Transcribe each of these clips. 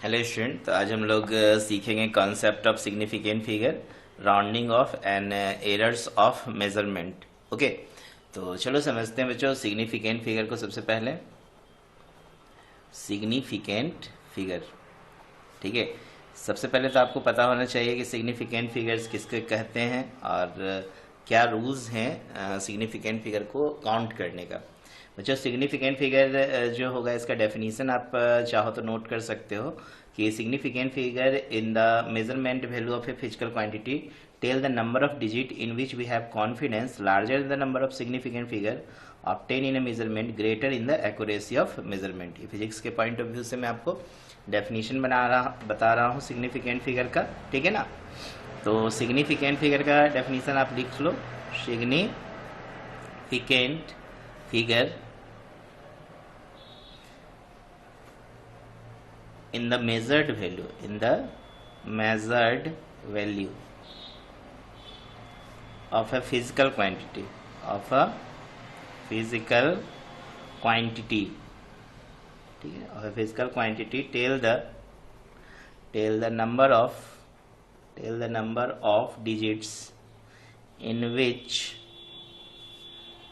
Hello student. तो आज हम लोग सीखेंगे concept of significant figure, rounding off and errors of measurement. Okay, तो चलो समझते हैं बच्चों सिग्निफिकेंट फिगर को। सबसे पहले सिग्निफिकेंट फिगर, ठीक है। सबसे पहले तो आपको पता होना चाहिए कि सिग्निफिकेंट फिगर्स किसके कहते हैं और क्या रूल्स हैं सिग्निफिकेंट फिगर को काउंट करने का। बच्चों सिग्निफिकेंट फिगर जो होगा इसका डेफिनेशन आप चाहो तो नोट कर सकते हो कि significant figure in the measurement value of a physical quantity tell the number of digit in which we have confidence larger the number of significant figure obtain in a measurement greater in the accuracy of measurement. ये physics के point of view से मैं आपको definition बता रहा हूँ significant figure का, ठीक है ना। तो सिग्निफिकेंट फिगर का डेफिनेशन आप लिख लो। Significant figure in the measured value of a physical quantity ठीक है, of a physical quantity tell the number of digits in which,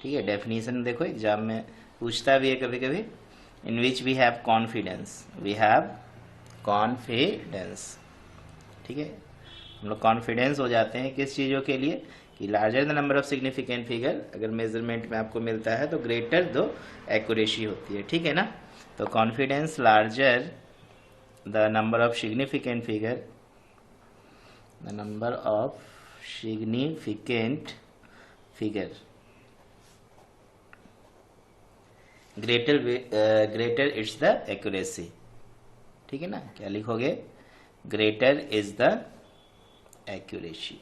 ठीक है। डेफिनेशन देखो एग्जाम में पूछता भी है कभी कभी। इन विच वी हैव कॉन्फिडेंस, ठीक है। हम लोग कॉन्फिडेंस हो जाते हैं किस चीज़ों के लिए कि larger the number of significant figure अगर मेजरमेंट में आपको मिलता है तो ग्रेटर दो एक्यूरेसी होती है, ठीक है ना। तो confidence larger the number of significant figure, greater it's the accuracy, ठीक है ना। क्या लिखोगे? Greater is the accuracy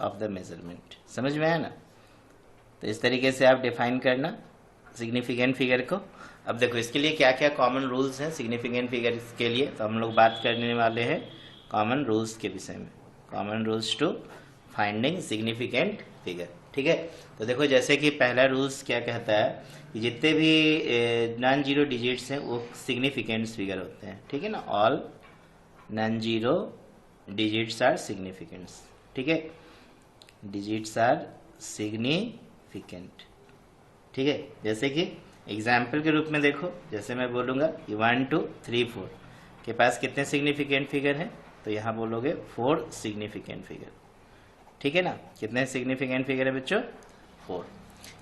of the measurement. समझ में आया ना। तो इस तरीके से आप डिफाइन करना सिग्निफिकेंट फिगर को। अब देखो इसके लिए क्या क्या कॉमन रूल्स हैं सिग्निफिकेंट फिगर के लिए, तो हम लोग बात करने वाले हैं कॉमन रूल्स के विषय में। Common rules to finding significant figure, ठीक है। तो देखो जैसे कि पहला रूल्स क्या कहता है कि जितने भी नॉन जीरो डिजिट्स हैं वो सिग्निफिकेंट फिगर होते हैं, ठीक है ना। All non zero digits are significants, ठीक है। डिजिट्स आर सिग्निफिकेंट, ठीक है। जैसे कि एग्जाम्पल के रूप में देखो, जैसे मैं बोलूँगा कि 1 2 3 4 के पास कितने सिग्निफिकेंट फिगर हैं, तो यहाँ बोलोगे 4 सिग्निफिकेंट फिगर, ठीक है ना। कितने सिग्निफिकेंट फिगर है बच्चों? 4।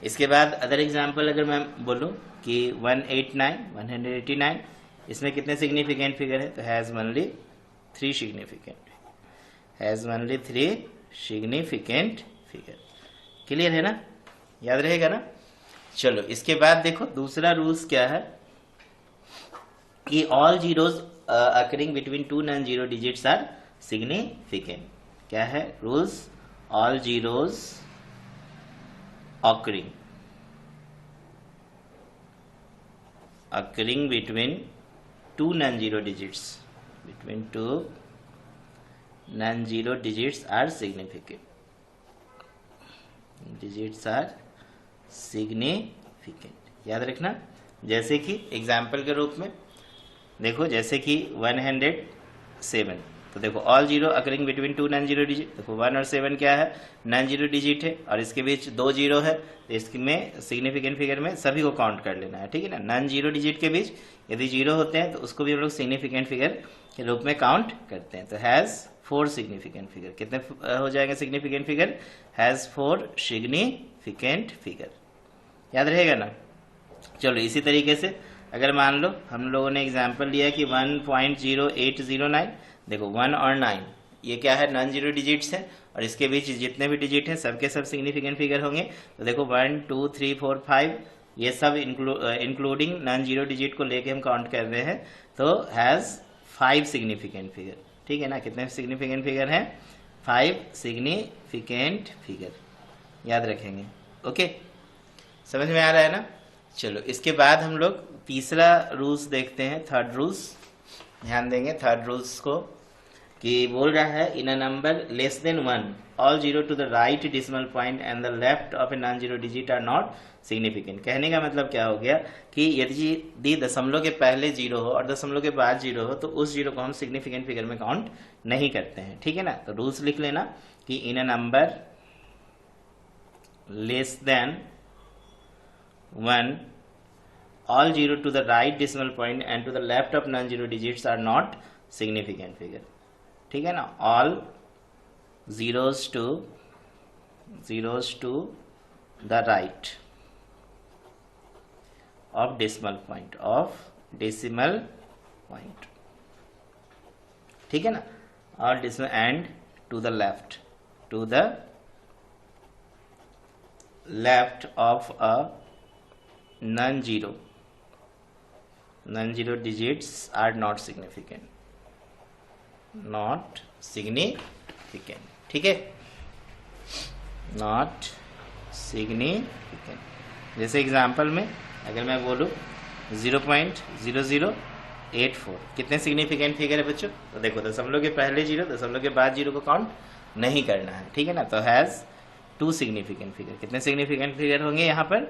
इसके बाद अदर एग्जाम्पल अगर मैं बोलूँ कि 189 इसमें कितने सिग्निफिकेंट फिगर है, तो has only 3 significant figure. Clear है ना, याद रहेगा ना। चलो इसके बाद देखो दूसरा रूल्स क्या है कि all zeros occurring between 2 non zero digits are significant. क्या है rules? All zeros occurring between two non-zero digits are significant. याद रखना। जैसे कि एग्जाम्पल के रूप में देखो, जैसे कि 107, तो देखो all zero occurring between 2 non zero digit. देखो 1 और 7 क्या है? नॉन जीरो डिजिट है और इसके बीच 2 जीरो है, तो इसमें सिग्निफिकेंट फिगर में सभी को काउंट कर लेना है, ठीक है ना। नॉन जीरो डिजिट के बीच यदि जीरो होते हैं तो उसको भी हम लोग सिग्निफिकेंट फिगर के रूप में काउंट करते हैं। तो हैज़ 4 सिग्निफिकेंट फिगर। कितने हो जाएंगे significant figure? Has 4 significant figure. याद रहेगा ना। चलो इसी तरीके से अगर मान लो हम लोगों ने एग्जाम्पल लिया कि 1.0809, देखो 1 और 9 ये क्या है? नॉन जीरो डिजिट्स हैं और इसके बीच जितने भी डिजिट हैं सबके सब सिग्निफिकेंट फिगर होंगे। तो देखो 1 2 3 4 5 ये सब इंक्लूडिंग नॉन जीरो डिजिट को लेके हम काउंट कर रहे हैं, तो हैज़ 5 सिग्निफिकेंट फिगर, ठीक है ना। कितने सिग्निफिकेंट फिगर हैं? 5 सिग्निफिकेंट फिगर। याद रखेंगे, ओके। समझ में आ रहा है ना। चलो इसके बाद हम लोग तीसरा रूल्स देखते हैं, थर्ड रूल्स ध्यान देंगे। थर्ड रूल्स को कि बोल रहा है in a number less than 1 all zero to the right decimal point and the left of a non zero digit are not significant. कहने का मतलब क्या हो गया कि यदि दशमलव के पहले जीरो हो और दशमलव के बाद जीरो हो तो उस जीरो को हम सिग्निफिकेंट फिगर में काउंट नहीं करते हैं। ठीक है ना, तो रूल्स लिख लेना कि in a number less than 1 all zero to the right decimal point and to the left of non-zero digits are not significant figure। ठीक है ना, all zeros to the right of decimal point ठीक है ना, all decimal and to the left of a non-zero digits are not significant। ठीक है, not significant। जैसे example में अगर मैं बोलूं 0.0084 कितने सिग्निफिकेंट फिगर है बच्चों? तो देखो दशमलव के पहले जीरो, दशमलव के बाद जीरो को काउंट नहीं करना है। ठीक है ना, तो हैज 2 सिग्निफिकेंट फिगर। कितने सिग्निफिकेंट फिगर होंगे यहाँ पर?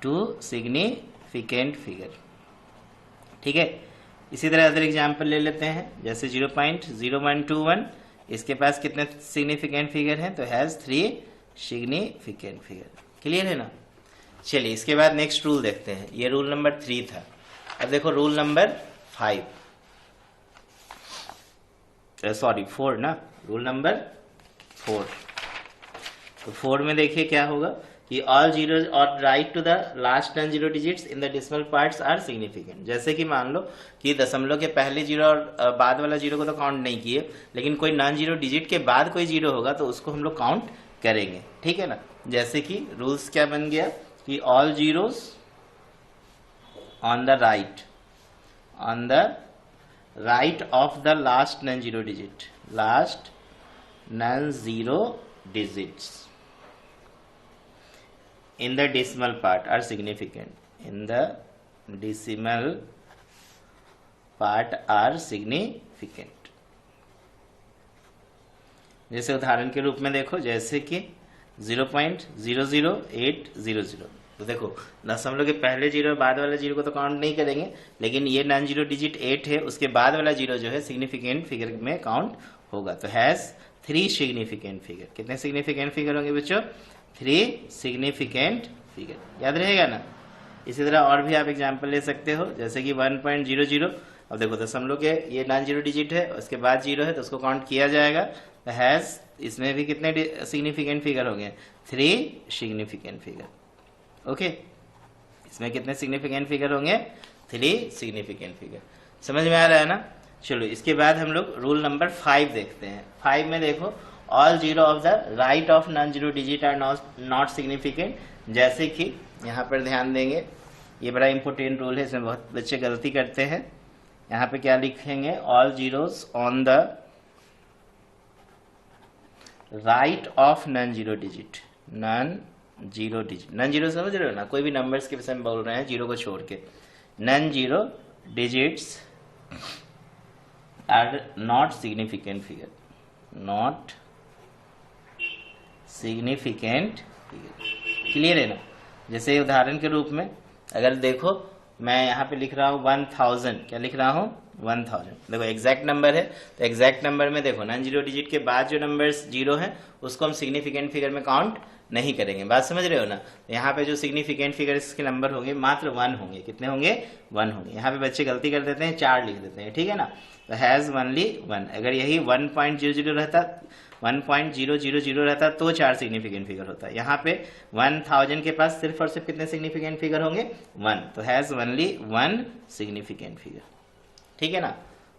2 सिग्निफिकेंट फिगर। ठीक है, इसी तरह अदर एग्जाम्पल ले लेते हैं, जैसे 0.0121 इसके पास कितने सिग्निफिकेंट फिगर हैं? तो हैज 3 सिग्निफिकेंट फिगर। क्लियर है ना? चलिए इसके बाद नेक्स्ट रूल देखते हैं। ये रूल नंबर 3 था। अब देखो रूल नंबर 4 ना, रूल नंबर 4। तो 4 में देखिए क्या होगा कि ऑल जीरो और right to the last non zero digits in the decimal parts are significant. जैसे कि मान लो कि दशमलव के पहले जीरो और बाद वाला जीरो को तो काउंट नहीं किए, लेकिन कोई नॉन जीरो डिजिट के बाद कोई जीरो होगा तो उसको हम लोग काउंट करेंगे। ठीक है ना, जैसे कि रूल्स क्या बन गया कि all zeros on the right of the last non zero digits in the decimal part are significant। जैसे उदाहरण के रूप में देखो, जैसे कि 0.00800। तो देखो दशमलव के पहले जीरो बाद वाला जीरो को तो काउंट नहीं करेंगे, लेकिन ये नॉन जीरो डिजिट 8 है, उसके बाद वाला जीरो जो है सिग्निफिकेंट फिगर में काउंट होगा। तो हैज 3 सिग्निफिकेंट फिगर। कितने सिग्निफिकेंट फिगर होंगे बच्चों? 3 सिग्निफिकेंट फिगर। याद रहेगा ना? इसी तरह और भी आप एग्जांपल ले सकते हो, जैसे कि 1.00। अब देखो दशमलव के ये नॉन जीरो डिजिट है, उसके बाद जीरो है तो उसको काउंट किया जाएगा। तो हैज इसमें भी कितने सिग्निफिकेंट फिगर हो गए? 3 सिग्निफिकेंट फिगर। ओके, इसमें कितने सिग्निफिकेंट फिगर होंगे? 3 सिग्निफिकेंट फिगर। समझ में आ रहा है ना? चलो इसके बाद हम लोग रूल नंबर 5 देखते हैं। 5 में देखो all zero of the right of non zero digit are not significant. जैसे कि यहाँ पर ध्यान देंगे, ये बड़ा इंपॉर्टेंट रूल है, इसमें बहुत बच्चे गलती करते हैं। यहाँ पे क्या लिखेंगे? All zeros on the right of non zero digit. Non zero समझ रहे हो ना? कोई भी नंबर्स के विषय में बोल रहे हैं, जीरो को छोड़ के। Non zero digits are not significant figure. Clear है ना? जैसे उदाहरण के रूप में अगर देखो, मैं यहाँ पे लिख रहा हूँ 1000। क्या लिख रहा हूँ? 1000। देखो एग्जैक्ट नंबर है, तो एग्जैक्ट नंबर में देखो नॉन जीरो डिजिट के बाद जो नंबर्स जीरो हैं उसको हम सिग्निफिकेंट फिगर में काउंट नहीं करेंगे। बात समझ रहे हो ना? तो यहाँ पे जो सिग्निफिकेंट फिगर इसके नंबर होंगे मात्र 1 होंगे। कितने होंगे? 1 होंगे। यहाँ पे बच्चे गलती कर देते हैं, 4 लिख देते हैं। ठीक है ना? तो हैज ओनली 1। अगर यही 1.00 रहता, 1.000 रहता तो 4 सिग्निफिकेंट फिगर होता। यहाँ पे 1000 के पास सिर्फ और सिर्फ कितने सिग्निफिकेंट फिगर होंगे? 1। तो हैज ओनली 1 सिग्निफिकेंट फिगर। ठीक है ना?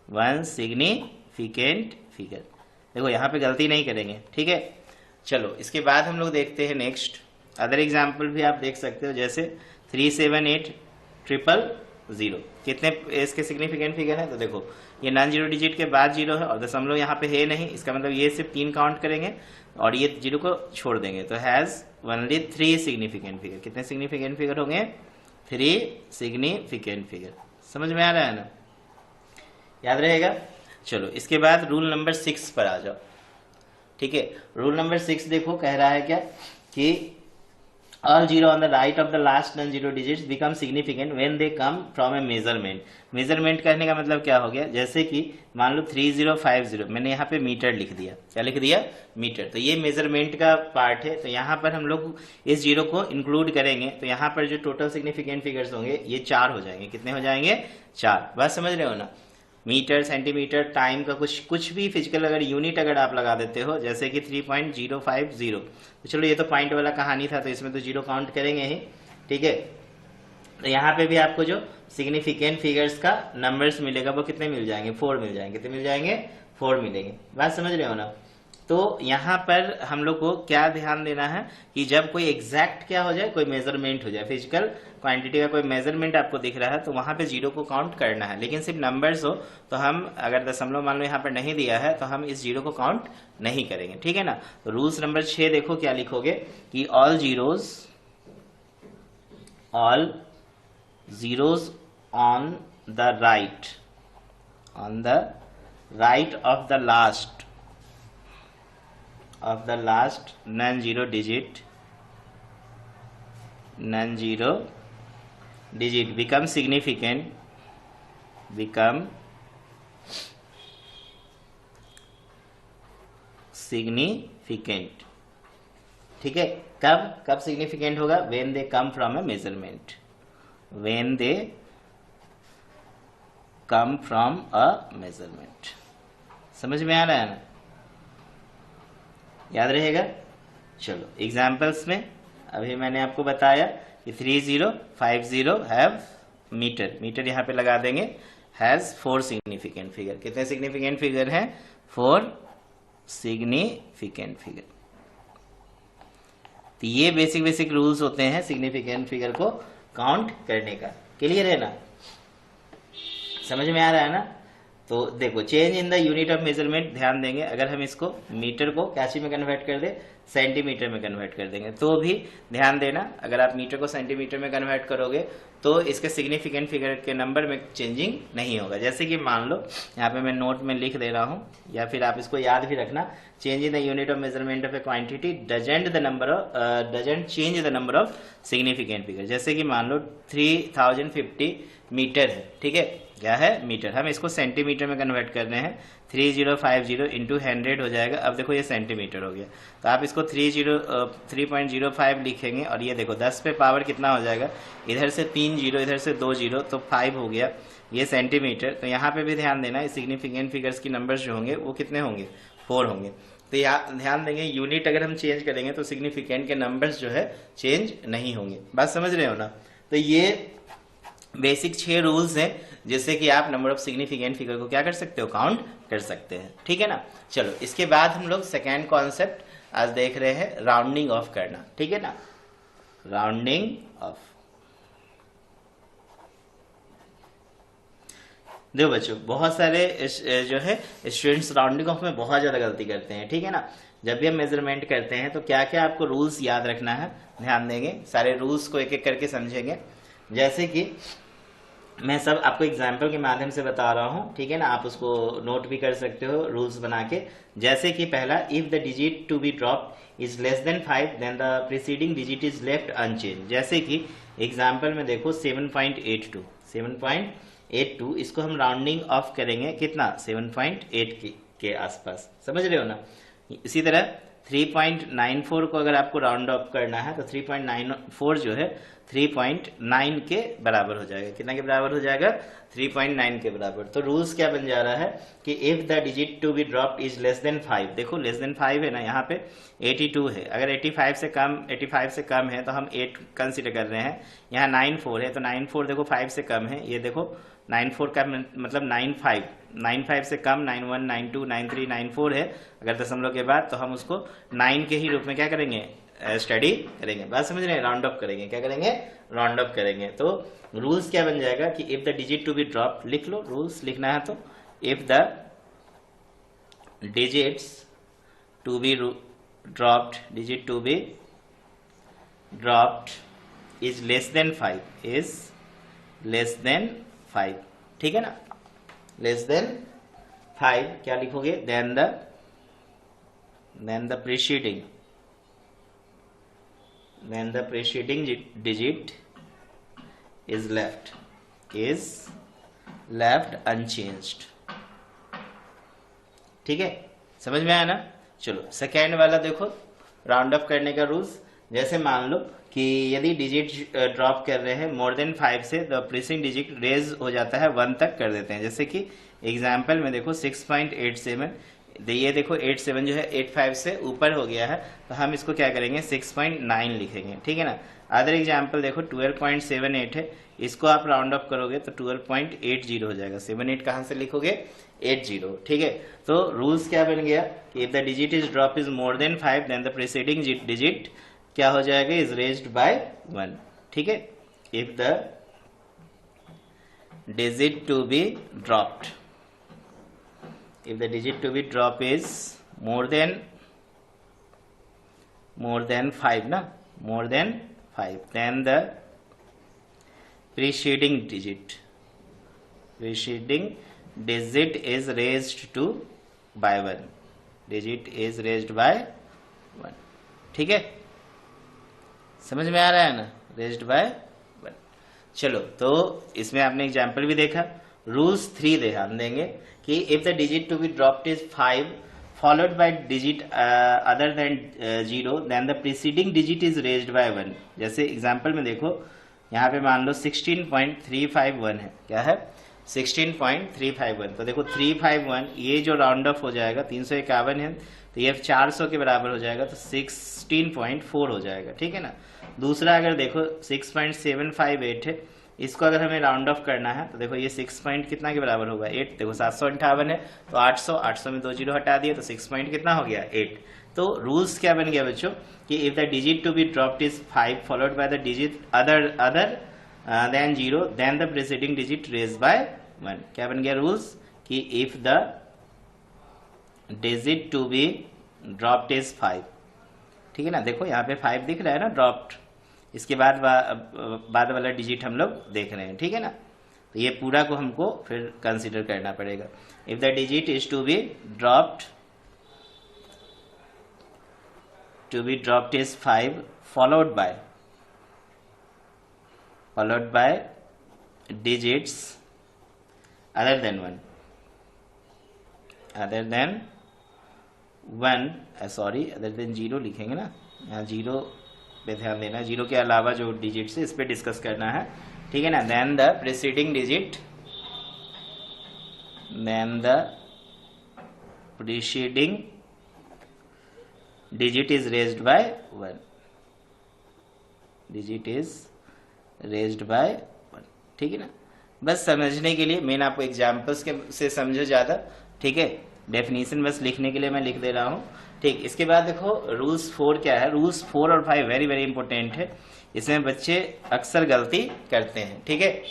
1 सिग्निफिकेंट फिगर। देखो यहाँ पे गलती नहीं करेंगे। ठीक है, चलो इसके बाद हम लोग देखते हैं नेक्स्ट अदर एग्जाम्पल भी आप देख सकते हो, जैसे 378000। कितने इसके सिग्निफिकेंट फिगर है? तो देखो ये नॉन जीरो डिजिट के बाद जीरो है और दशमलव यहाँ पे है नहीं, इसका मतलब ये सिर्फ 3 काउंट करेंगे और ये जीरो को छोड़ देंगे। तो हैज ओनली 3 सिग्निफिकेंट फिगर। कितने सिग्निफिकेंट फिगर होंगे? 3 सिग्निफिकेंट फिगर। समझ में आ रहा है ना? याद रहेगा? चलो इसके बाद रूल नंबर 6 पर आ जाओ। ठीक है, रूल नंबर 6 देखो कह रहा है क्या कि all zero on the right of the last non-zero digits become significant when they come from a measurement। Measurement करने का मतलब क्या हो गया, जैसे कि मान लो 3050, मैंने यहाँ पे मीटर लिख दिया, क्या लिख दिया, मीटर, तो ये मेजरमेंट का पार्ट है। तो यहाँ पर हम लोग इस जीरो को इंक्लूड करेंगे तो यहाँ पर जो टोटल सिग्निफिकेंट फिगर्स होंगे ये 4 हो जाएंगे। कितने हो जाएंगे, 4। बात समझ रहे हो ना। मीटर, सेंटीमीटर, टाइम का कुछ भी फिजिकल अगर यूनिट अगर आप लगा देते हो, जैसे कि 3.050, तो चलो ये तो पॉइंट वाला कहानी था तो इसमें तो जीरो काउंट करेंगे ही। ठीक है, तो यहाँ पे भी आपको जो सिग्निफिकेंट फिगर्स का नंबर्स मिलेगा वो कितने मिल जाएंगे, 4 मिल जाएंगे। कितने मिल जाएंगे, 4 मिलेंगे। बात समझ रहे हो ना। तो यहाँ पर हम लोग को क्या ध्यान देना है कि जब कोई एग्जैक्ट क्या हो जाए, कोई मेजरमेंट हो जाए, फिजिकल क्वांटिटी का कोई मेजरमेंट आपको दिख रहा है तो वहां पे जीरो को काउंट करना है। लेकिन सिर्फ नंबर्स हो तो हम अगर दशमलव मान लो यहाँ पर नहीं दिया है तो हम इस जीरो को काउंट नहीं करेंगे। ठीक है ना। तो रूल्स नंबर 6 देखो क्या लिखोगे कि all zeros on the right of the last non zero digit become significant ठीक है। कब सिग्निफिकेंट होगा, when they come from a measurement, समझ में आ रहा है ना, याद रहेगा। चलो एग्जाम्पल्स में अभी मैंने आपको बताया कि 3050 हैव मीटर यहाँ पे लगा देंगे, हैज 4 सिग्निफिकेंट फिगर। कितने सिग्निफिकेंट फिगर हैं, 4 सिग्निफिकेंट फिगर। तो ये बेसिक रूल्स होते हैं सिग्निफिकेंट फिगर को काउंट करने का। क्लियर है ना, समझ में आ रहा है ना। तो देखो change in the unit of measurement, ध्यान देंगे अगर हम इसको मीटर को कैची में कन्वर्ट कर दे, सेंटीमीटर में कन्वर्ट कर देंगे तो भी ध्यान देना, अगर आप मीटर को सेंटीमीटर में कन्वर्ट करोगे तो इसके सिग्निफिकेंट फिगर के नंबर में चेंजिंग नहीं होगा। जैसे कि मान लो यहाँ पे मैं नोट में लिख दे रहा हूँ, या फिर आप इसको याद भी रखना, change in the unit of measurement of A quantity doesn't change the number of significant figure. जैसे कि मान लो 3050 मीटर है, ठीक है, क्या है, मीटर। हम इसको सेंटीमीटर में कन्वर्ट कर रहे हैं, 3050 इंटू 100 हो जाएगा। अब देखो ये सेंटीमीटर हो गया, तो आप इसको 3.05 लिखेंगे और ये देखो 10 पे पावर कितना हो जाएगा, इधर से 3 जीरो इधर से 2 जीरो तो 5 हो गया, ये सेंटीमीटर। तो यहाँ पे भी ध्यान देना, सिग्निफिकेंट फिगर्स की नंबर्स जो होंगे वो कितने होंगे, 4 होंगे। तो यहाँ ध्यान देंगे यूनिट अगर हम चेंज करेंगे तो सिग्निफिकेंट के नंबर्स जो है चेंज नहीं होंगे। बात समझ रहे हो ना। तो ये बेसिक 6 रूल्स हैं जिससे कि आप नंबर ऑफ सिग्निफिकेंट फिगर को क्या कर सकते हो, काउंट कर सकते हैं। ठीक है ना। चलो इसके बाद हम लोग सेकेंड कॉन्सेप्ट आज देख रहे हैं, राउंडिंग ऑफ करना। ठीक है ना, राउंडिंग ऑफ। देखो बच्चों बहुत सारे जो है स्टूडेंट्स राउंडिंग ऑफ में बहुत ज्यादा गलती करते हैं। ठीक है ना, जब भी हम मेजरमेंट करते हैं तो क्या क्या आपको रूल्स याद रखना है, ध्यान देंगे, सारे रूल्स को एक एक करके समझेंगे। जैसे कि मैं सब आपको एग्जाम्पल के माध्यम से बता रहा हूं, ठीक है ना, आप उसको नोट भी कर सकते हो रूल्स बना के। जैसे कि पहला, if the digit to be dropped is less than 5 then the preceding digit is left unchanged. जैसे कि एग्जाम्पल में देखो 7.82, इसको हम राउंडिंग ऑफ करेंगे कितना, 7.8 के आसपास, समझ रहे हो ना। इसी तरह 3.94 को अगर आपको राउंड ऑफ करना है तो 3.94 जो है 3.9 के बराबर हो जाएगा। कितना के बराबर हो जाएगा, 3.9 के बराबर। तो रूल्स क्या बन जा रहा है कि if the digit to be dropped is less than 5, देखो लेस देन 5 है ना, यहाँ पे 82 है, अगर 85 से कम है तो हम 8 कंसिडर कर रहे हैं। यहाँ 94 है तो 94 देखो 5 से कम है, ये देखो 94 का मतलब 95 से कम 91, 92, 93, 94 है अगर दशमलव के बाद, तो हम उसको 9 के ही रूप में क्या करेंगे, स्टडी करेंगे। बात समझ रहे हैं, राउंड ऑफ करेंगे, क्या करेंगे, राउंड ऑफ करेंगे। तो रूल्स क्या बन जाएगा कि if the digit to be drop, लिख लो रूल्स लिखना है तो, if the digits to be dropped is less than 5, ठीक है ना, लेस देन 5 क्या लिखोगे, then the preceding digit is left unchanged। ठीक है, समझ में आया ना। चलो सेकेंड वाला देखो, राउंड अप करने का रूल्स। जैसे मान लो कि यदि डिजिट ड्रॉप कर रहे हैं मोर देन 5 से, द प्रीसिंग डिजिट रेज हो जाता है 1 तक कर देते हैं। जैसे कि एग्जाम्पल में देखो 6.87, ये देखो 87 जो है 85 से ऊपर हो गया है, तो हम इसको क्या करेंगे 6.9 लिखेंगे। ठीक है ना। अदर एग्जाम्पल देखो 12.78 है, इसको आप राउंड अप करोगे तो 12.80 हो जाएगा। 78 कहाँ से लिखोगे, 80। ठीक है, तो रूल्स क्या बन गया कि if the digit is drop is more than 5 then the preceding digit क्या हो जाएगा, इज रेज्ड बाय 1। ठीक है, if the digit to be dropped, if the digit to be drop is more than 5 ना, more than 5, then the preceding digit is raised to by 1, digit is raised by 1। ठीक है, समझ में आ रहा है ना, raised by 1। चलो, तो इसमें आपने एग्जाम्पल भी देखा। रूल्स 3 ध्यान देंगे कि if the digit to be dropped is 5 followed by digit other than 0 then the preceding digit is raised by 1। जैसे एग्जांपल में देखो, यहाँ पे मान लो 16.351 है, क्या है 16.351। तो देखो 351 ये जो राउंड ऑफ हो जाएगा 351 है, तो ये 400 के बराबर हो जाएगा, तो 16.4 हो जाएगा। ठीक है ना। दूसरा अगर देखो 6.758 है, इसको अगर हमें राउंड ऑफ करना है तो देखो ये 6 पॉइंट कितना के बराबर होगा, 8। देखो 758 है तो 800 में 2 जीरो हटा दिए तो 6 पॉइंट कितना हो गया, 8। तो रूल्स क्या बन गया बच्चों कि if the digit to be dropped is 5 followed by the digit other than 0 then the preceding digit raise by 1। क्या बन गया रूल्स कि if the digit to be dropped is 5। ठीक है ना। देखो यहाँ पे 5 दिख रहा है ना ड्रॉप्ड, इसके बाद वाला डिजिट हम लोग देख रहे हैं। ठीक है ना। तो ये पूरा को हमको फिर कंसीडर करना पड़ेगा। If the digit is to be dropped is 5 followed by digits other than 0 लिखेंगे ना, यहाँ 0 पे ध्यान देना, 0 के अलावा जो डिजिट्स है इस पे डिस्कस करना है। ठीक है ना। Then the preceding digit is raised by 1, ठीक है ना। बस समझने के लिए मेन आपको एग्जाम्पल्स के से समझो ज्यादा। ठीक है, डेफिनेशन बस लिखने के लिए मैं लिख दे रहा हूँ। ठीक, इसके बाद देखो रूल्स 4 क्या है। रूल्स 4 और 5 वेरी वेरी इंपॉर्टेंट है, इसमें बच्चे अक्सर गलती करते हैं। ठीक है,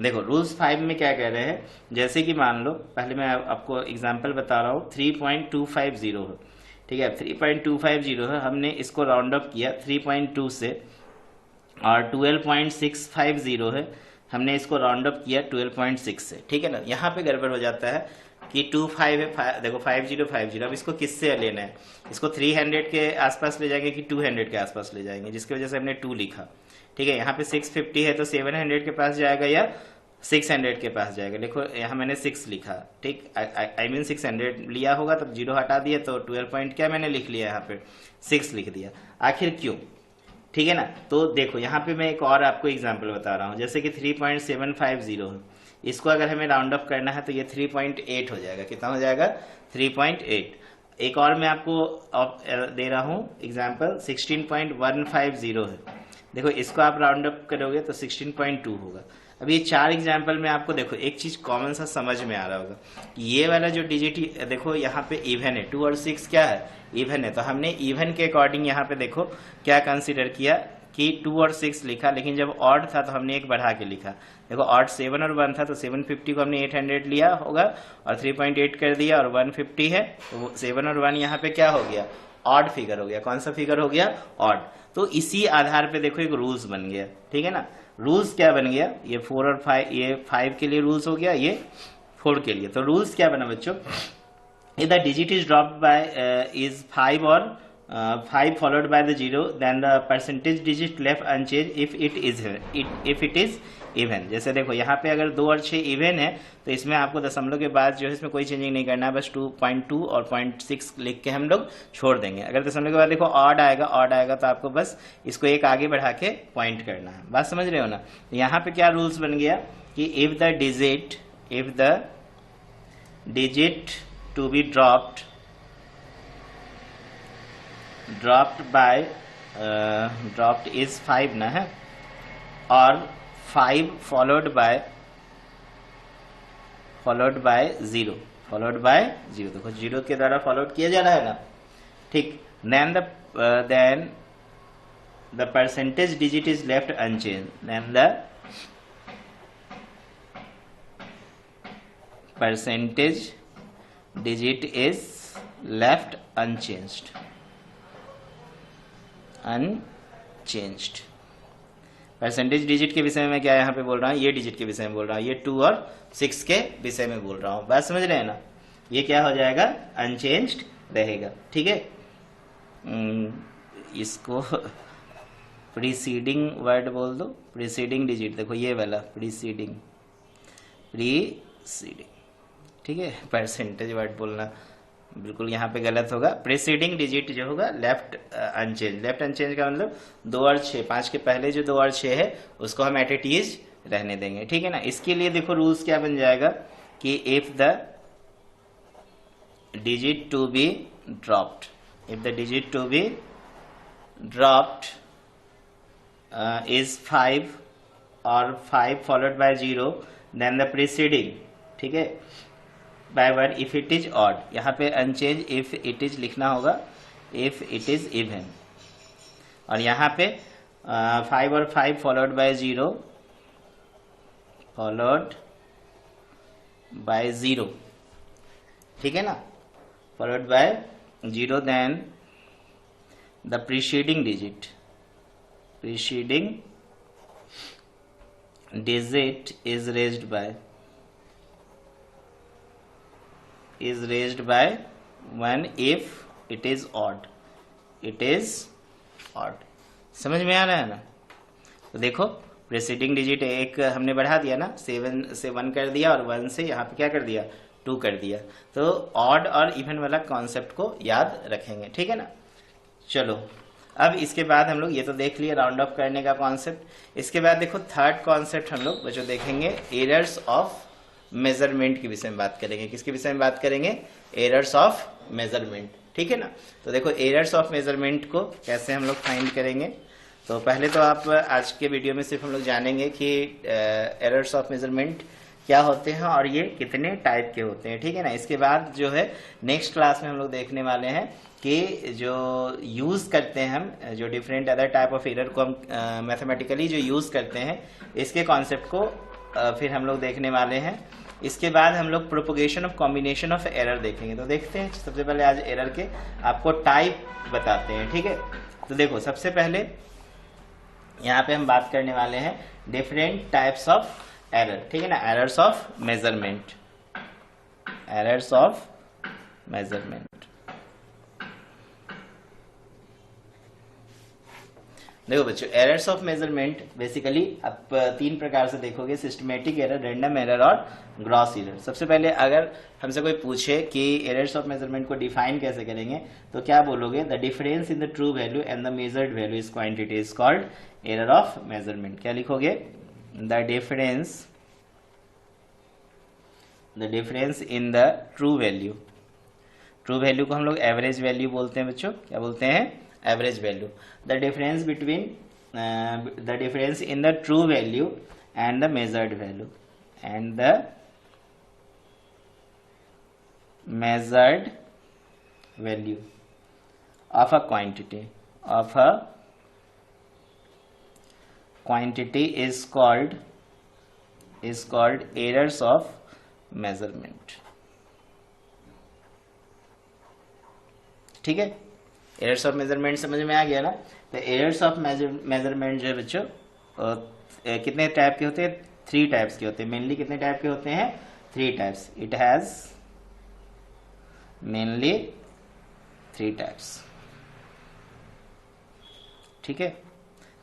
देखो रूल्स 5 में क्या कह रहे हैं, जैसे कि मान लो पहले मैं आपको एग्जांपल बता रहा हूँ, 3.250 है। ठीक है, 3.250 है, हमने इसको राउंड अप किया 3.2 से, और 12.650 है, हमने इसको राउंड अप किया 12.6 से। ठीक है ना। यहाँ पे गड़बड़ हो जाता है कि 25 है, देखो 5050, अब इसको किससे लेना है, इसको 300 के आसपास ले जाएंगे कि 200 के आसपास ले जाएंगे, जिसकी वजह से हमने 2 लिखा। ठीक है, यहाँ पे 650 है तो 700 के पास जाएगा या 600 के पास जाएगा। देखो यहाँ मैंने 6 लिखा। ठीक, आई मीन 600 लिया होगा तब 0 हटा दिया तो 12 पॉइंट क्या मैंने लिख लिया, यहाँ पे 6 लिख दिया। आखिर क्यों? ठीक है ना। तो देखो यहाँ पे मैं एक और आपको एग्जाम्पल बता रहा हूँ, जैसे कि 3.750 है, इसको अगर हमें राउंड अप करना है तो ये 3.8 हो जाएगा। कितना हो जाएगा? 3.8। एक और मैं आपको दे रहा हूँ एग्जाम्पल, 16.150 है, देखो इसको आप राउंड अप करोगे तो 16.2 होगा। अब ये 4 एग्जाम्पल में आपको देखो एक चीज कॉमन सा समझ में आ रहा होगा, ये वाला जो डिजिट देखो यहाँ पे इवन है, 2 और 6 क्या है, इवन है। तो हमने इवन के अकॉर्डिंग यहाँ पे देखो क्या कंसीडर किया कि 2 और 6 लिखा, लेकिन जब ऑड था तो हमने एक बढ़ा के लिखा। देखो ऑड 7 और 1 था तो 750 को हमने 800 लिया होगा और 3.8 कर दिया, और 150 है तो 7 और 1 यहाँ पे क्या हो गया, ऑड फिगर हो गया। कौन सा फिगर हो गया? ऑड। तो इसी आधार पे देखो एक रूल्स बन गया। ठीक है ना। रूल्स क्या बन गया, ये 4 और 5, ये 5 के लिए रूल्स हो गया, ये 4 के लिए। तो रूल्स क्या बना बच्चों, if the digit is dropped by is 5 or 5 followed by the 0, then the percentage digit left unchanged if it is even। जैसे देखो यहाँ पे अगर 2 और 6 इवन है तो इसमें आपको दशमलव के बाद जो है इसमें कोई चेंजिंग नहीं करना है, बस 2.2 और 0.6 लिख के हम लोग छोड़ देंगे। अगर दशमलव के बाद देखो ऑड आएगा तो आपको बस इसको एक आगे बढ़ा के पॉइंट करना है। बात समझ रहे हो ना। यहाँ पे क्या रूल्स बन गया कि if the digit to be dropped by dropped is 5 ना है, और 5 followed by 0 देखो 0 के द्वारा फॉलोड किया जा रहा है ना, ठीक। then the percentage digit is left unchanged, then the percentage digit is left unchanged। Percentage digit के विषय में क्या यहाँ पे बोल रहा हूँ, ये डिजिट के विषय में बोल रहा हूँ, ये 2 और 6 के विषय में बोल रहा हूँ। बात समझ रहे हैं ना। ये क्या हो जाएगा, अनचेंज्ड रहेगा, ठीक है। इसको प्रीसीडिंग वर्ड बोल दो, प्रीसीडिंग डिजिट, देखो ये वाला प्रीसीडिंग, ठीक है। परसेंटेज वर्ड बोलना बिल्कुल यहाँ पे गलत होगा। प्रीसीडिंग डिजिट जो होगा लेफ्ट अनचेंज। लेफ्ट अनचेंज का मतलब 2 और 6, 5 के पहले जो 2 और 6 है उसको हम एट इट इज रहने देंगे, ठीक है ना। इसके लिए देखो रूल्स क्या बन जाएगा कि if the digit to be dropped, is 5 और 5 followed by 0, then the preceding, ठीक है, by 1 if it is odd. यहाँ पे अनचेंज इफ इट इज लिखना होगा, इफ इट इज इवन। और यहाँ पे 5 और 5 फॉलोड बाय 0, ठीक है ना, followed by 0, then the preceding digit is raised by 1 if it is odd। समझ में आ रहा है ना। तो देखो प्रीसीडिंग डिजिट एक हमने बढ़ा दिया ना, 7 से 1 कर दिया और 1 से यहाँ पे क्या कर दिया, 2 कर दिया। तो ऑड और इवन वाला कॉन्सेप्ट को याद रखेंगे, ठीक है ना। चलो अब इसके बाद हम लोग ये तो देख लिए राउंड ऑफ करने का कॉन्सेप्ट। इसके बाद देखो थर्ड कॉन्सेप्ट हम लोग बच्चों देखेंगे एरर्स ऑफ मेजरमेंट के विषय में बात करेंगे। किसके विषय में बात करेंगे, एरर्स ऑफ मेजरमेंट, ठीक है ना। तो देखो एरर्स ऑफ मेजरमेंट को कैसे हम लोग फाइंड करेंगे। तो पहले तो आप आज के वीडियो में सिर्फ हम लोग जानेंगे कि एरर्स ऑफ मेजरमेंट क्या होते हैं और ये कितने टाइप के होते हैं, ठीक है ना। इसके बाद जो है नेक्स्ट क्लास में हम लोग देखने वाले हैं कि जो यूज करते हैं हम, जो different other type of error को हम मैथमेटिकली जो यूज करते हैं, इसके कॉन्सेप्ट को फिर हम लोग देखने वाले हैं। इसके बाद हम लोग propagation of combination of error देखेंगे। तो देखते हैं सबसे पहले आज एरर के आपको टाइप बताते हैं, ठीक है। तो देखो सबसे पहले यहाँ पे हम बात करने वाले हैं डिफरेंट टाइप्स ऑफ एरर, ठीक है ना। एरर्स ऑफ मेजरमेंट, देखो बच्चों एरर्स ऑफ मेजरमेंट बेसिकली आप 3 प्रकार से देखोगे, सिस्टमेटिक एरर, रैंडम एरर और ग्रॉस एरर। सबसे पहले अगर हमसे कोई पूछे कि एरर्स ऑफ मेजरमेंट को डिफाइन कैसे करेंगे तो क्या बोलोगे, the difference in the true value and the measured value is quantity is called error of measurement. क्या लिखोगे, the difference in the true value को हम लोग एवरेज वैल्यू बोलते हैं बच्चों। क्या बोलते हैं, average value. The difference in the true value and the measured value of a quantity is called errors of measurement, ठीक है। एरर्स ऑफ मेजरमेंट समझ में आ गया ना। तो एरर्स ऑफ मेजरमेंट जो है बच्चों कितने टाइप के होते हैं, 3 टाइप्स के होते हैं। मेनली कितने टाइप के होते हैं, 3 types, it has mainly 3 types. ठीक है,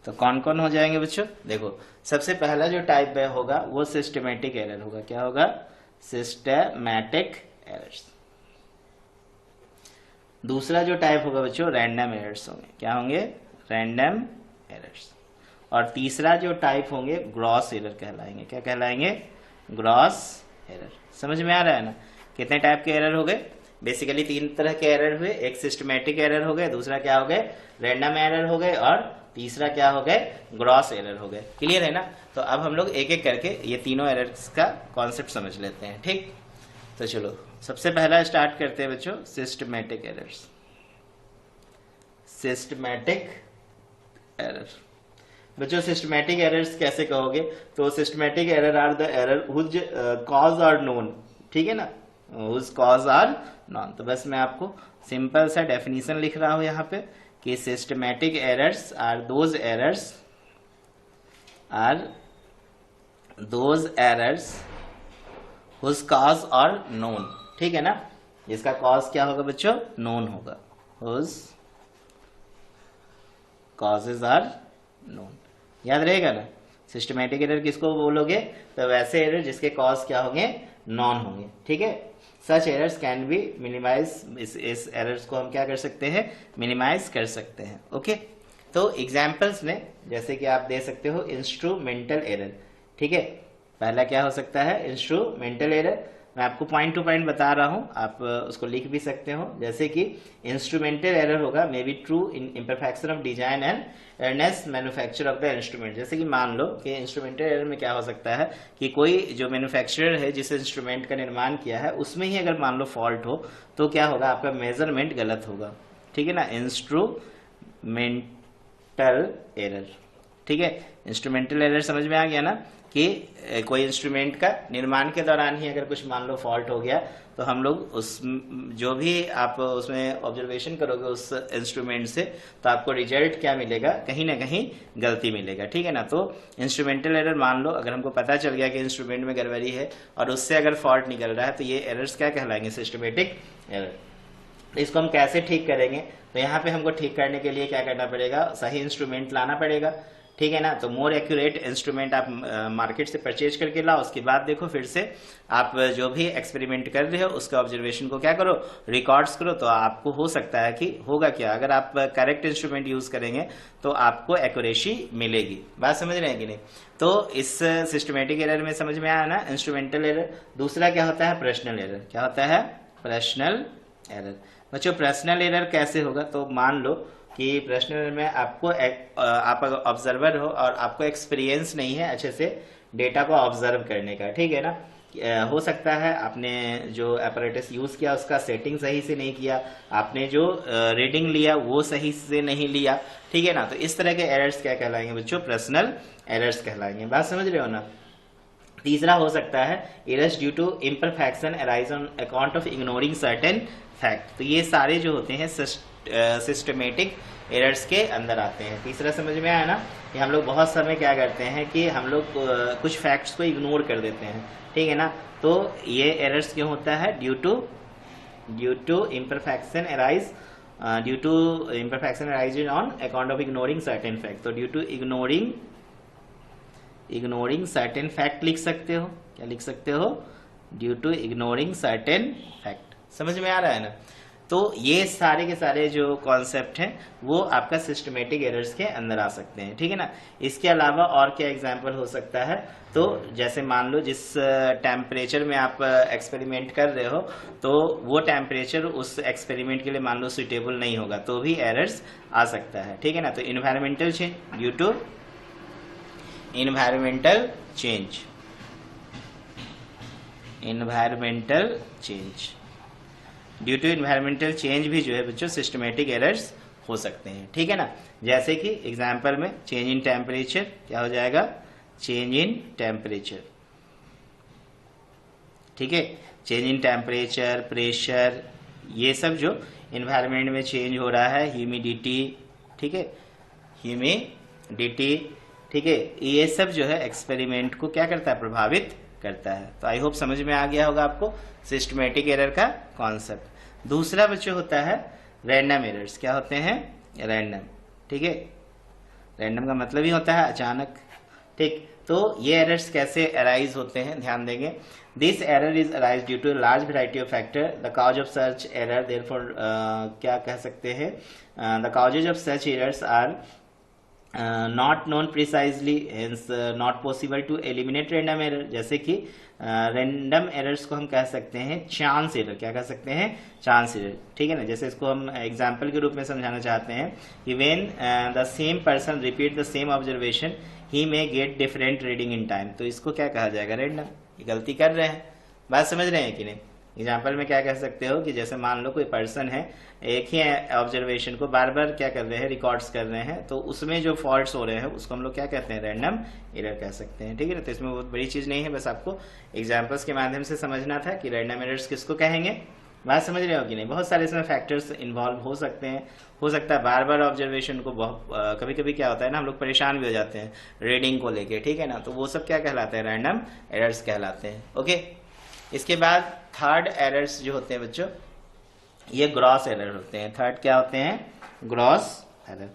तो कौन कौन हो जाएंगे बच्चों? देखो सबसे पहला जो टाइप होगा वो सिस्टमेटिक एरर होगा। क्या होगा? Systematic errors. दूसरा जो टाइप होगा बच्चों रैंडम एरर्स होंगे। क्या होंगे? Random errors. और तीसरा जो टाइप होंगे ग्रॉस एरर कहलाएंगे। क्या कहलाएंगे? Gross error. समझ में आ रहा है ना? कितने टाइप के एरर हो गए? बेसिकली 3 तरह के एरर हुए। एक सिस्टमैटिक एरर हो गए, दूसरा क्या हो गए? रैंडम एरर हो गए, और तीसरा क्या हो गए? ग्रॉस एरर हो गए। क्लियर है ना? तो अब हम लोग एक एक करके ये तीनों एरर्स का कॉन्सेप्ट समझ लेते हैं। ठीक, तो चलो सबसे पहला स्टार्ट करते हैं बच्चों, सिस्टमैटिक एरर्स। सिस्टमैटिक एरर बच्चों, सिस्टमैटिक एरर्स कैसे कहोगे? तो systematic error are the error whose cause are known. ठीक है ना? Whose cause are known. तो बस मैं आपको सिंपल सा डेफिनेशन लिख रहा हूं यहाँ पे कि systematic errors are those errors whose cause are known. ठीक है ना? जिसका कॉज क्या होगा बच्चों? नोन होगा। Whose causes are known. याद रहेगा ना? सिस्टमैटिक एरर किसको बोलोगे? तो वैसे एरर जिसके कॉज क्या होंगे? नॉन होंगे। ठीक है, सच एरर्स कैन बी मिनिमाइज। इस एरर्स को हम क्या कर सकते हैं? मिनिमाइज कर सकते हैं। ओके, तो एग्जांपल्स में जैसे कि आप दे सकते हो इंस्ट्रूमेंटल एरर। ठीक है, पहला क्या हो सकता है? Instrumental error. मैं आपको पॉइंट टू पॉइंट बता रहा हूं, आप उसको लिख भी सकते हो। जैसे कि इंस्ट्रूमेंटल एरर होगा may be true in imperfection of design and earnest manufacture of the instrument. जैसे कि मान लो कि इंस्ट्रूमेंटल एरर में क्या हो सकता है कि कोई जो मैन्युफैक्चरर है जिस इंस्ट्रूमेंट का निर्माण किया है उसमें ही अगर मान लो फॉल्ट हो तो क्या होगा? आपका मेजरमेंट गलत होगा। ठीक है ना? Instrumental error. ठीक है, इंस्ट्रूमेंटल एरर समझ में आ गया ना कि कोई इंस्ट्रूमेंट का निर्माण के दौरान ही अगर कुछ मान लो फॉल्ट हो गया तो हम लोग उस जो भी आप उसमें ऑब्जर्वेशन करोगे उस इंस्ट्रूमेंट से तो आपको रिजल्ट क्या मिलेगा? कहीं ना कहीं गलती मिलेगा। ठीक है ना? तो इंस्ट्रूमेंटल एरर मान लो अगर हमको पता चल गया कि इंस्ट्रूमेंट में गड़बड़ी है और उससे अगर फॉल्ट निकल रहा है तो ये एरर्स क्या कहलाएंगे? Systematic error. इसको हम कैसे ठीक करेंगे? तो यहाँ पे हमको ठीक करने के लिए क्या करना पड़ेगा? सही इंस्ट्रूमेंट लाना पड़ेगा। ठीक है ना? तो मोर एक्यूरेट इंस्ट्रूमेंट आप मार्केट से परचेज करके लाओ। उसके बाद देखो फिर से आप जो भी एक्सपेरिमेंट कर रहे हो उसका ऑब्जर्वेशन को क्या करो? रिकॉर्ड्स करो। तो आपको हो सकता है कि होगा क्या, अगर आप करेक्ट इंस्ट्रूमेंट यूज करेंगे तो आपको एक्यूरेसी मिलेगी। बात समझ रहे हैं कि नहीं? तो इस सिस्टमेटिक एरर में समझ में आया ना? Instrumental error. दूसरा क्या होता है? Personal error. क्या होता है? Personal error. बच्चों पर्सनल एरर कैसे होगा? तो मान लो कि पर्सनल में आपको आप ऑब्जर्वर हो और आपको एक्सपीरियंस नहीं है अच्छे से डेटा को ऑब्जर्व करने का। ठीक है ना? हो सकता है आपने जो अपैरेटस यूज किया उसका सेटिंग सही से नहीं किया, आपने जो रीडिंग लिया वो सही से नहीं लिया। ठीक है ना? तो इस तरह के एरर्स क्या कहलाएंगे बच्चों? पर्सनल एरर्स कहलाएंगे। बात समझ रहे हो ना? तीसरा हो सकता है errors due to imperfection arise on account of ignoring certain fact. तो ये सारे जो होते हैं सिस्टमेटिक एरर्स के अंदर आते हैं। तीसरा समझ में आया ना कि हम लोग बहुत समय क्या करते हैं कि हम लोग कुछ फैक्ट्स को इग्नोर कर देते हैं। ठीक है ना? तो ये एरर्स क्यों होता है? Due to imperfection arise on account of ignoring certain fact. तो due to ignoring certain fact लिख सकते हो। क्या लिख सकते हो? Due to ignoring certain fact. समझ में आ रहा है ना? तो ये सारे के सारे जो कॉन्सेप्ट हैं वो आपका सिस्टमेटिक एरर्स के अंदर आ सकते हैं। ठीक है ना? इसके अलावा और क्या एग्जांपल हो सकता है? तो जैसे मान लो जिस टेम्परेचर में आप एक्सपेरिमेंट कर रहे हो तो वो टेम्परेचर उस एक्सपेरिमेंट के लिए मान लो सुटेबल नहीं होगा तो भी एरर्स आ सकता है। ठीक है ना? तो environmental change, due to environmental change due to environmental change भी जो है बच्चों सिस्टमेटिक एरर्स हो सकते हैं। ठीक है ना? जैसे कि एग्जांपल में चेंज इन टेम्परेचर क्या हो जाएगा? Change in temperature. ठीक है? चेंज इन टेम्परेचर, प्रेशर, ये सब जो इन्वायरमेंट में चेंज हो रहा है, ह्यूमिडिटी। ठीक है? ह्यूमिडिटी। ठीक है? ये सब जो है एक्सपेरिमेंट को क्या करता है? प्रभावित करता है। तो आई होप समझ में आ गया होगा आपको सिस्टमेटिक एरर का कॉन्सेप्ट। दूसरा बच्चों होता है रैंडम एरर्स। क्या होते हैं? रैंडम। ठीक है, रैंडम का मतलब ही होता है अचानक। ठीक, तो ये एरर्स कैसे अराइज होते हैं, ध्यान देंगे। This error is arise due to large variety of factor. The cause of such error therefore क्या कह सकते हैं, the causes of such errors are not known precisely, hence not possible to eliminate random error. जैसे कि random errors को हम कह सकते हैं चांस एरर। क्या कह सकते हैं? Chance error. ठीक है ना, जैसे इसको हम एग्जांपल के रूप में समझाना चाहते हैं कि when the same person repeat the same observation he may get different reading in time. तो इसको क्या कहा जाएगा? रैंडम। ये गलती कर रहे हैं, बात समझ रहे हैं कि नहीं? एग्जाम्पल में क्या कह सकते हो कि जैसे मान लो कोई पर्सन है, एक ही ऑब्जर्वेशन को बार बार क्या कर रहे हैं, रिकॉर्ड्स कर रहे हैं, तो उसमें जो फॉल्ट्स हो रहे हैं उसको हम लोग क्या कहते हैं? रैंडम एरर कह सकते हैं। ठीक है ना, तो इसमें बहुत बड़ी चीज नहीं है, बस आपको एग्जाम्पल्स के माध्यम से समझना था कि रैंडम एरर्स किसको कहेंगे। बात समझ रहे हो कि नहीं? बहुत सारे इसमें फैक्टर्स इन्वॉल्व हो सकते हैं। हो सकता है बार बार ऑब्जर्वेशन को बहुत कभी कभी क्या होता है ना, हम लोग परेशान भी हो जाते हैं रीडिंग को लेके। ठीक है ना, तो वो सब क्या कहलाते हैं? रैंडम एरर्स कहलाते हैं। ओके, इसके बाद थर्ड एरर्स जो होते हैं बच्चों, ये ग्रॉस एरर होते हैं। थर्ड क्या होते हैं? Gross error.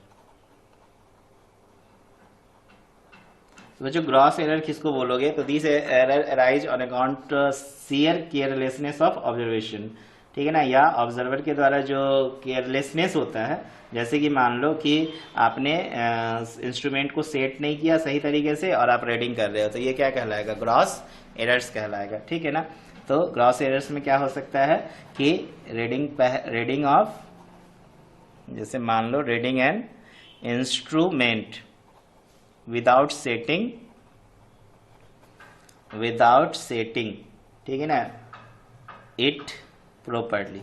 तो बच्चों ग्रॉस एरर किसको बोलोगे? तो this error arise on account share carelessness of observation. ठीक है ना, या ऑब्जर्वर के द्वारा जो केयरलेसनेस होता है, जैसे कि मान लो कि आपने इंस्ट्रूमेंट को सेट नहीं किया सही तरीके से और आप रीडिंग कर रहे हो, तो ये क्या कहलाएगा? ग्रॉस एरर्स कहलाएगा। ठीक है ना, तो ग्रॉस एरर्स में क्या हो सकता है कि रीडिंग ऑफ, जैसे मान लो reading an instrument without setting, ठीक है ना, इट प्रॉपर्ली।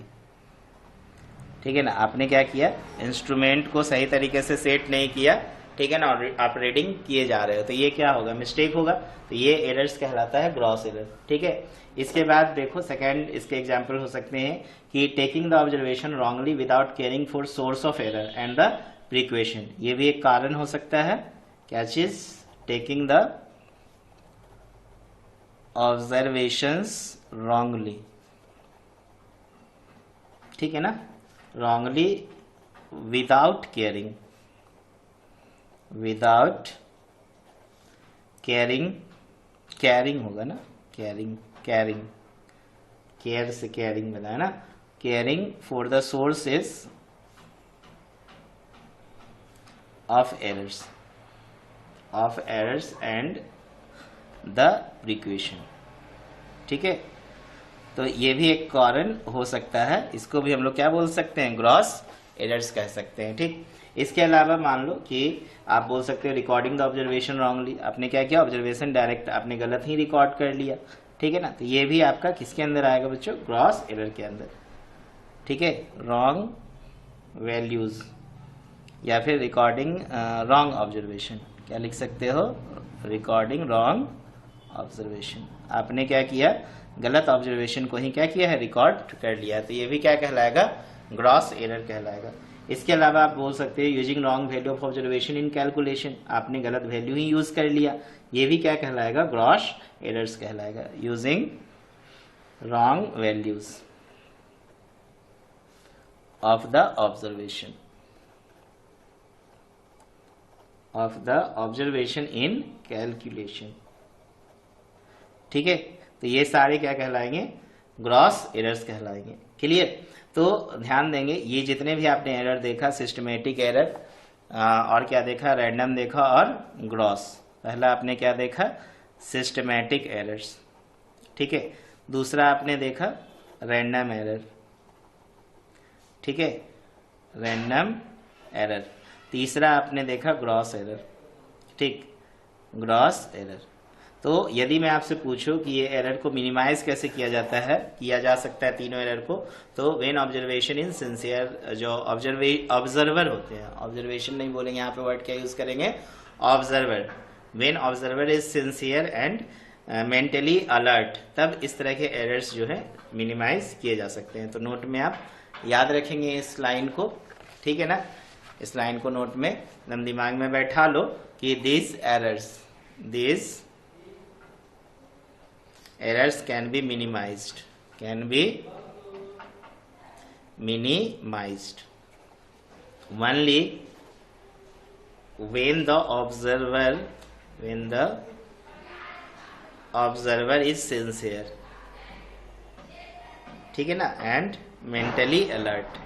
ठीक है ना, आपने क्या किया? इंस्ट्रूमेंट को सही तरीके से सेट नहीं किया, ठीक है ना, और आप रीडिंग किए जा रहे हो, तो ये क्या होगा? मिस्टेक होगा। तो ये एरर्स कहलाता है ग्रॉस एरर। ठीक है, इसके बाद देखो सेकंड इसके एग्जांपल हो सकते हैं कि taking the observation wrongly without caring for source of error and the precaution. ये भी एक कारण हो सकता है। क्या चीज? Taking the observations wrongly. ठीक है ना, रॉन्गली विदाउट केयरिंग, कैरिंग होगा ना, कैरिंग केयर से कैरिंग बना है ना, caring for the sources of errors and the precaution. ठीक है, तो ये भी एक कारण हो सकता है। इसको भी हम लोग क्या बोल सकते हैं? ग्रॉस एरर्स कह सकते हैं। ठीक, इसके अलावा मान लो कि आप बोल सकते हो रिकॉर्डिंग द ऑब्जर्वेशन रॉन्गली। आपने क्या किया? ऑब्जर्वेशन डायरेक्ट आपने गलत ही रिकॉर्ड कर लिया। ठीक है ना, तो ये भी आपका किसके अंदर आएगा बच्चों? ग्रॉस एरर के अंदर। ठीक है, रॉन्ग वैल्यूज या फिर रिकॉर्डिंग रॉन्ग ऑब्जर्वेशन। क्या लिख सकते हो? Recording wrong observation. आपने क्या किया? गलत ऑब्जर्वेशन को ही क्या किया है? रिकॉर्ड कर लिया। तो ये भी क्या कहलाएगा? ग्रॉस एरर कहलाएगा। इसके अलावा आप बोल सकते हैं using wrong value of observation in calculation. आपने गलत वैल्यू ही यूज कर लिया, ये भी क्या कहलाएगा? ग्रॉस एरर्स कहलाएगा। Using wrong values of the observation in calculation. ठीक है, तो ये सारे क्या कहलाएंगे? ग्रॉस एरर्स कहलाएंगे। क्लियर? तो ध्यान देंगे, ये जितने भी आपने एरर देखा, सिस्टमेटिक एरर और क्या देखा? रैंडम देखा और ग्रॉस। पहला आपने क्या देखा? Systematic errors. ठीक है, दूसरा आपने देखा रैंडम एरर। ठीक है, रैंडम एरर। तीसरा आपने देखा ग्रॉस एरर। ठीक, ग्रॉस एरर। तो यदि मैं आपसे पूछूं कि ये एरर को मिनिमाइज कैसे किया जाता है, किया जा सकता है तीनों एरर को, तो व्हेन ऑब्जर्वेशन इन सिंसियर, जो ऑब्जर्वर होते हैं, ऑब्जर्वेशन नहीं बोलेंगे यहाँ पे, वर्ड क्या यूज करेंगे? Observer. When observer is sincere and mentally alert, तब इस तरह के एरर्स जो है मिनिमाइज किए जा सकते हैं। तो नोट में आप याद रखेंगे इस लाइन को। ठीक है ना, इस लाइन को नोट में एकदम दिमाग में बैठा लो कि this errors can be minimized, only when the observer is sincere, ठीक है ना, एंड मेंटली अलर्ट।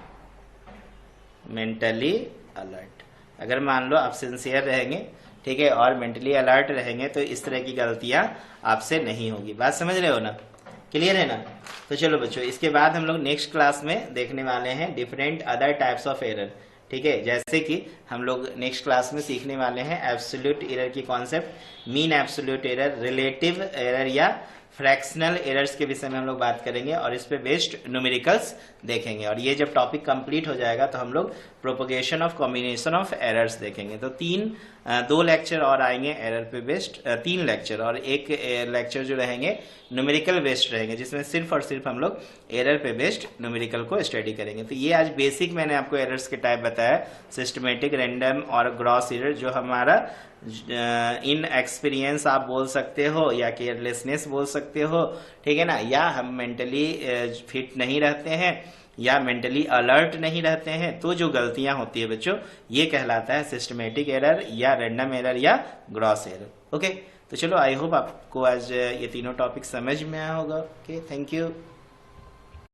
अगर मान लो आप सिंसियर रहेंगे, ठीक है, और मेंटली अलर्ट रहेंगे तो इस तरह की गलतियां आपसे नहीं होगी। बात समझ रहे हो ना, क्लियर है ना। तो चलो बच्चों, इसके बाद हम लोग नेक्स्ट क्लास में देखने वाले हैं different other types of error, ठीक है। जैसे कि हम लोग नेक्स्ट क्लास में सीखने वाले हैं एब्सोल्यूट एरर की concept, mean absolute error, relative error या फ्रैक्शनल एरर्स के विषय में हम लोग बात करेंगे और इस पे बेस्ड न्यूमेरिकल्स देखेंगे। और ये जब टॉपिक कंप्लीट हो जाएगा तो हम लोग propagation of combination of errors देखेंगे। तो दो लेक्चर और आएंगे एरर पे बेस्ड, 3 लेक्चर, और एक लेक्चर जो रहेंगे न्यूमेरिकल बेस्ड रहेंगे, जिसमें सिर्फ और सिर्फ हम लोग एरर पे बेस्ड न्यूमेरिकल को स्टडी करेंगे। तो ये आज बेसिक मैंने आपको एरर्स के टाइप बताया, सिस्टमेटिक, रैंडम और ग्रॉस एरर, जो हमारा इन एक्सपीरियंस आप बोल सकते हो या केयरलेसनेस बोल सकते हो, ठीक है ना, या हम मेंटली फिट नहीं रहते हैं या मेंटली अलर्ट नहीं रहते हैं, तो जो गलतियां होती है बच्चों, ये कहलाता है सिस्टमेटिक एरर या रैंडम एरर या ग्रॉस एरर। ओके, तो चलो, आई होप आपको आज ये तीनों टॉपिक समझ में आया होगा। Okay, thank you.